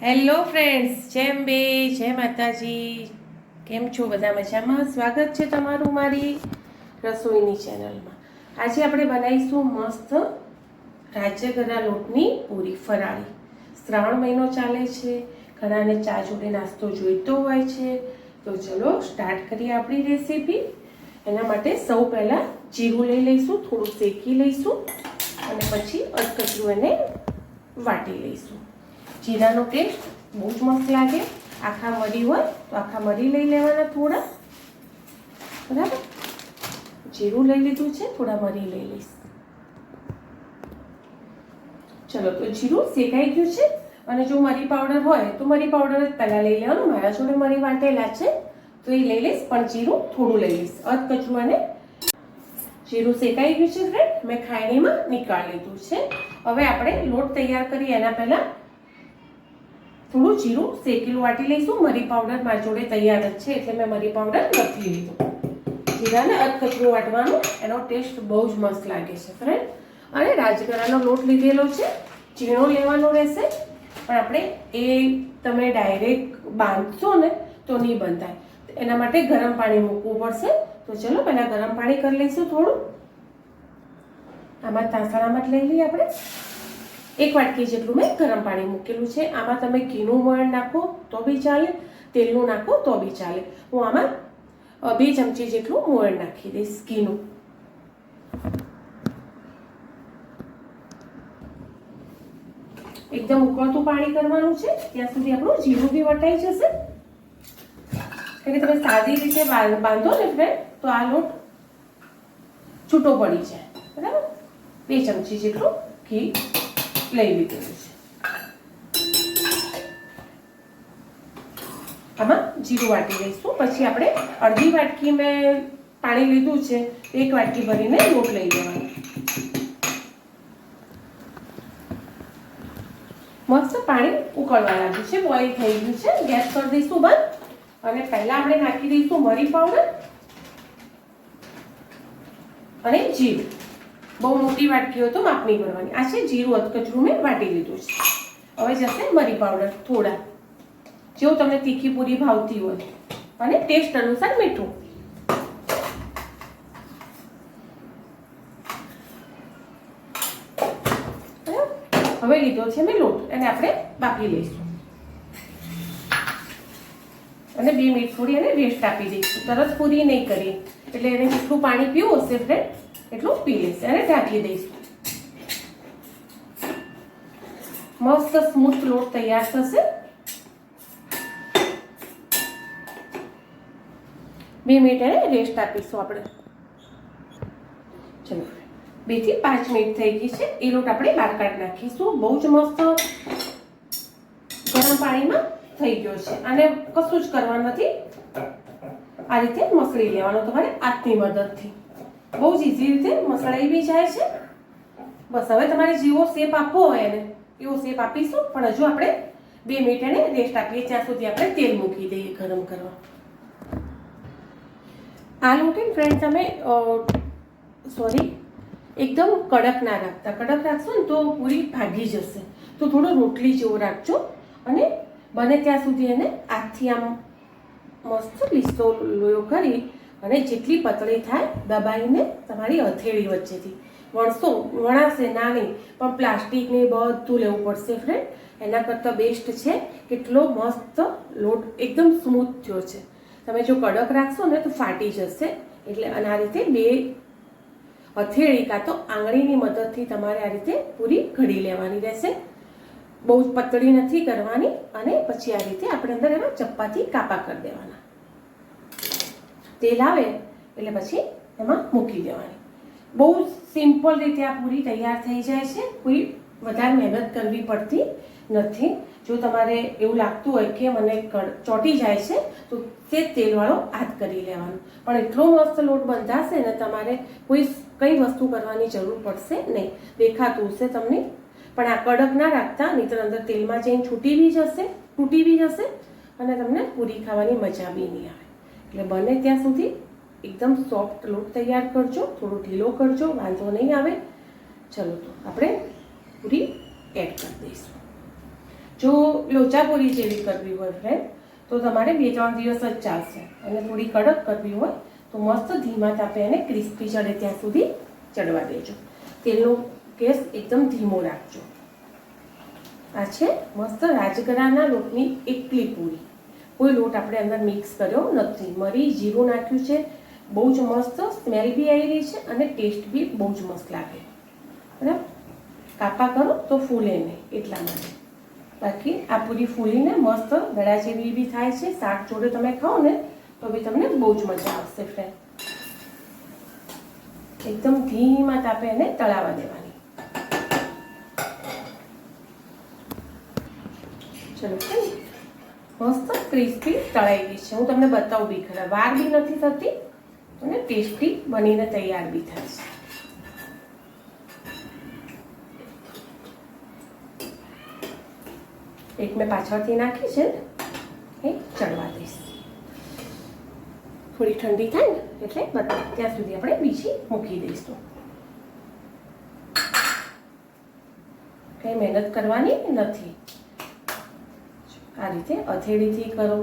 Hello friends, જેમ બે જય માતાજી. કેમ છો? બધા મજામાં? સ્વાગત છે તમારું મારી રસોઈની ચેનલમાં. આજે આપણે બનાવીશું મસ્ત રાજગરા લોટની પૂરી ફરાળી. શ્રાવણ મહિનો ચાલે છે, ઘણાને ચા જોડે નાસ્તો જોઈતો હોય છે. તો ચલો સ્ટાર્ટ કરીએ આપણી રેસીપી. એના માટે સૌ પહેલાં જીરું લઈ લઈશું, થોડું શેકી લઈશું અને પછી અધકચરું એને વાટી લઈશું. જીરાનો ટેસ્ટ બહુ જ મસ્ત લાગે. આખા મરી હોય તો આખા મરી લઈ લેવાના થોડા, બરાબર. જીરું લઈ લીધું છે, થોડા મરી લઈ લઈશ. ચલો, તો જીરું શેકાઈ ગયું છે અને જો મરી પાવડર હોય તો મરી પાવડર જ પહેલાં લઈ લેવાનું. મારા જોડે મરી વાટેલા છે તો એ લઈ લઈશ, પણ જીરું થોડું લઈ લઈશ. અધકચરું અને જીરું શેકાઈ ગયું છે ફ્રેન્ડ, મેં ખાયણીમાં નીકાળી લીધું છે. હવે આપણે લોટ તૈયાર કરીએ એના પહેલાં થોડું જીરું શેકેલું વાટી લઈશું. મરી પાવડર મારી જોડે તૈયાર જ છે એટલે મેં મરી પાવડર નથી લીધું. જીરાને અધકચરું વાટવાનું, એનો ટેસ્ટ બહુ જ મસ્ત લાગે છે ફ્રેન્ડ. અને રાજગરાનો લોટ લીધેલો છે, ઝીણો લેવાનો રહેશે, પણ આપણે એ તમે ડાયરેક્ટ બાંધશો ને તો નહીં બંધાય. એના માટે ગરમ પાણી મૂકવું પડશે. તો ચલો પહેલાં ગરમ પાણી કરી લઈશું થોડું. આમાં તાંસણામાં જ લઈ લઈએ આપણે. 1 વાટકી જેટલું મેં ગરમ પાણી મૂકેલું છે. આમાં તમે ઘીનું મોણ નાખો તો બી ચાલે, તેલનું નાખો તો બી ચાલે. હું આમાં 2 ચમચી જેટલું મોણ નાખી દઈશ ઘીનું. એકદમ ઉકળતું પાણી કરવાનું છે, ત્યાં સુધી આપણું જીરું બી વટાઈ જશે. એટલે તમે સાદી રીતે બાંધો ને ફ્રેન્ડ તો આ લોટ છૂટો પડી જાય, બરાબર. 2 ચમચી જેટલું ઘી લઈ લીધેલું છે. આમાં જીરું વાટી લઈશું. પછી આપણે અડધી વાટકી મેં પાણી લીધું છે, 1 વાટકી ભરીને લોટ લઈ લેવાનો. મસ્ત પાણી ઉકળવા લાગ્યું છે, બોઇલ થઈ ગયું છે. ગેસ કરી દઈશું બંધ અને પહેલા આપણે નાખી દઈશું મરી પાવડર અને જીરું. બહુ મોટી વાટકી હોય તો માપની ભરવાની. આ છે જીરું અધકચરું મેં વાટી લીધું છે. હવે જશે મરી પાવડર થોડા, જેવું તમને તીખી પૂરી ભાવતી હોય, અને ટેસ્ટ અનુસાર મીઠું. હવે લીધો છે મેં લોટ, એને આપણે બાફી લઈશું અને 2 મિનિટ થોડી એને રેસ્ટ આપી દઈશું. તરત પૂરી નહીં કરીએ, એટલે એને જેટલું પાણી પીવું હશે ફ્રેન્ડ એટલું પી લેશે. અને ઢાંકી દઈશું. મસ્ત સ્મૂથ લોટ તૈયાર થશે. 2 મિનિટ એને રેસ્ટ આપીશું આપણે. ચલો, 2 થી 5 મિનિટ થઈ ગઈ છે. એ લોટ આપણે બહાર કાઢી નાખીશું. બહુ જ મસ્ત ગરમ પાણીમાં થઈ ગયો છે. અને કશું જ કરવા નથી, આ રીતે મસળી લેવાનો તમારે હાથની મદદથી. બહુ જ ઇઝી રીતે મસળાઈ બી જાય છે. બસ હવે તમારે જેવો શેપ આપવો હોય એને એવો શેપ આપીશું, પણ હજુ આપણે 2 મિનિટ એને રેસ્ટ આપીએ, ત્યાં સુધી આપણે તેલ મૂકી દઈએ ગરમ કરવા. આ લોટ ફ્રેન્ડ તમે એકદમ કડક ના રાખતા. કડક રાખશો ને તો પૂરી ભાગી જશે. તો થોડો રોટલી જેવો રાખજો અને બને ત્યાં સુધી એને હાથથી આમ મસ્ત લીસો લોયો કરી અને જેટલી પતળી થાય દબાઈને તમારી હથેળી વચ્ચેથી વણાશે ના નહીં, પણ પ્લાસ્ટિક ને બધું લેવું પડશે ફ્રેન્ડ. એના કરતાં બેસ્ટ છે કેટલો મસ્ત લોટ એકદમ સ્મૂથ થયો છે. તમે જો કડક રાખશો ને તો ફાટી જશે. એટલે અને આ રીતે 2 હથેળી કાં તો આંગળીની મદદથી તમારે આ રીતે પૂરી ઘડી લેવાની રહેશે. બહુ જ પતળી નથી કરવાની. અને પછી આ રીતે આપણે અંદર એમાં ચપ્પાથી કાપા કરી દેવાના. તેલ આવે એટલે પછી એમાં મૂકી દેવાની. બહુ સિમ્પલ રીતે આ પૂરી તૈયાર થઈ જાય છે. પૂરી વધારે મહેનત કરવી પડતી નથી. જો તમારે એવું લાગતું હોય કે મને ચોંટી જાય છે તો તે તેલવાળો હાથ કરી લેવાનો. પણ એટલો મસ્ત લોટ બંધાશે ને તમારે કઈ વસ્તુ કરવાની જરૂર પડશે નહીં. દેખાતું હશે તમને, પણ આ કડક ના રાખતા, નહીં તો અંદર તેલમાં જઈને તૂટી બી જશે અને તમને પૂરી ખાવાની મજા બી નહીં આવે. એટલે બને ત્યાં સુધી એકદમ સોફ્ટ લોટ તૈયાર કરજો, થોડો ઢીલો કરજો, વાંધો નહીં આવે. ચલો, તો આપણે પૂરી એડ કરી દઈશું. જો લોચા પૂરી જેવી કરવી હોય ફ્રેન્ડ તો તમારે 2-3 દિવસ જ ચાલશે, અને થોડી કડક કરવી હોય તો મસ્ત ધીમા તાપે એને ક્રિસ્પી ચડે ત્યાં સુધી ચડવા દેજો. તેલનો ગેસ એકદમ ધીમો રાખજો. આ છે મસ્ત રાજગરાના લોટની એકલી પૂરી. કોઈ લોટ આપણે અંદર મિક્સ કર્યો નથી. મરી જીરું નાખ્યું છે, બહુ જ મસ્ત સ્મેલ બી આવી રહી છે અને ટેસ્ટ બી બહુ જ મસ્ત લાગે. બરાબર, કાપા કરો તો ફૂલે નહીં એટલા માટે. બાકી આ પૂરી ફૂલીને મસ્ત ગળા જેવી બી થાય છે. શાક જોડે તમે ખાઓ ને તો બી તમને બહુ જ મજા આવશે ફ્રેન્ડ. એકદમ ધીમા તાપે એને તળાવા દેવાની. ચલો ફ્રેન્ડ, મસ્ત ક્રિસ્પી તળાઈ ગઈ છે. હું તમને બતાવું બી ખરા, વાર બી નથી થતી અને ટેસ્ટી બનીને તૈયાર બી થાય છે. એક મેં પાછળથી નાખી છે, એ ચડવા દઈશ. થોડી ઠંડી થાય ને એટલે બતાવ, ત્યાં સુધી આપણે બીજી મૂકી દઈશું. કંઈ મહેનત કરવાની નથી. આ રીતે હથેળીથી કરો,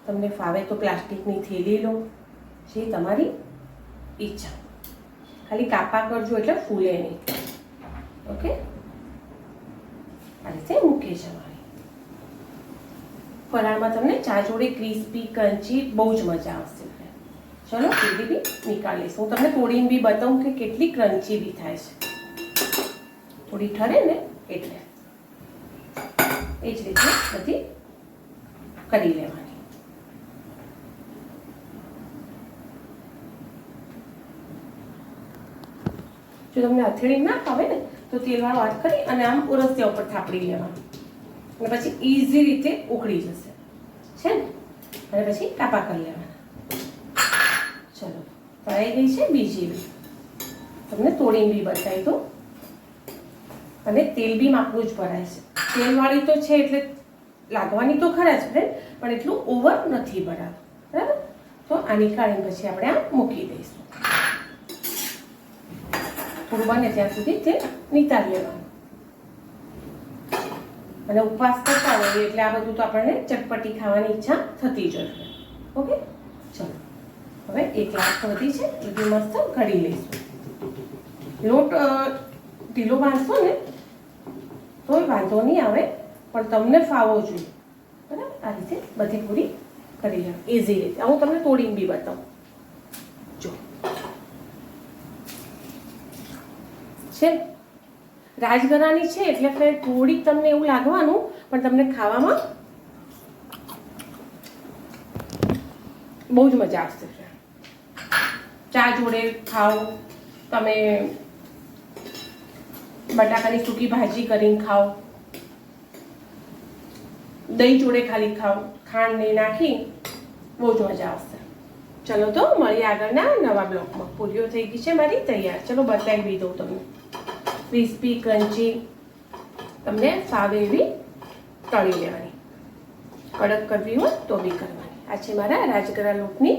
તમને ફાવે તો પ્લાસ્ટિકની થેલી લો, જે તમારી ઈચ્છા. ખાલી કાપા કરજો એટલે ફૂલે નહીં. ઓકે, આ રીતે મૂકી જવાની. ફરાળમાં તમને ચા જોડે ક્રિસ્પી ક્રન્ચી બહુ જ મજા આવશે. ચલો પેલી બી નીકાળીશું. હું તમને તોડીને બી બતાવું કે કેટલી ક્રન્ચી બી થાય છે. થોડી ઠરે ને એટલે એ જ રીતે બધી કરી લેવાની. જો તમને હથેળી ના ફાવે ને તો તેલવાળો હાથ કરી અને આમ ઉરસ્યા ઉપર થાપડી લેવાનું, અને પછી ઇઝી રીતે ઉકળી જશે છે ને. અને પછી કાપા કરી લેવાના. ચલો, તળાઈ ગઈ છે બીજી બી. તમને તોડીને બી બતાવી દો. અને તેલ બી માપનું જ ભરાય છે. તેલવાળી તો છે એટલે લાગવાની તો ખરા જ ફ્રેન્ડ, પણ એટલું ઓવર નથી ભરાતું. બરાબર, તો આ નીકાળીને પછી આપણે આ મૂકી દઈશું. થોડું બને ત્યાં સુધી તે નીતારી લેવાનું. અને ઉપવાસ કરતા હોઈએ એટલે આ બધું તો આપણને ચટપટી ખાવાની ઈચ્છા થતી જ હશે. ઓકે, ચલો હવે એક ગ્લાસ વધી છે એટલે મસ્ત ઘડી લઈશું. લોટ ઢીલો બાંધશો ને તોય વાંધો નહીં આવે, પણ તમને ફાવો જોઈએ. બરાબર, આ રીતે બધી પૂરી કરી લો ઇઝી રીતે. હું તમને તોડીને બી બતાવું. જો છે રાજગરાની છે એટલે ફ્રેન્ડ થોડીક તમને એવું લાગવાનું, પણ તમને ખાવામાં બહુ જ મજા આવશે. ચા જોડે ખાઓ, તમે બટાકાની સૂકી ભાજી કરીને ખાઓ, દહીં જોડે ખાલી ખાઓ, ખાંડ નહીં નાખી, બહુ જ મજા આવશે. ચલો તો મળીએ આગળના નવા બ્લોગમાં. પૂરીઓ થઈ ગઈ છે મારી તૈયાર. ચલો બતાવી બી દઉં તમને. ક્રિસ્પી ક્રન્ચી તમને ફાવે એવી તળી લેવાની. કડક કરવી હોય તો બી કરવાની. આ છે મારા રાજગરા લોટની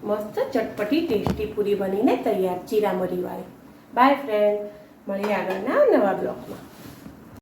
મસ્ત ચટપટી ટેસ્ટી પૂરી બનીને તૈયાર, જીરા મરીવાળી. બાય ફ્રેન્ડ, મળીએ આગળના નવા બ્લોગમાં.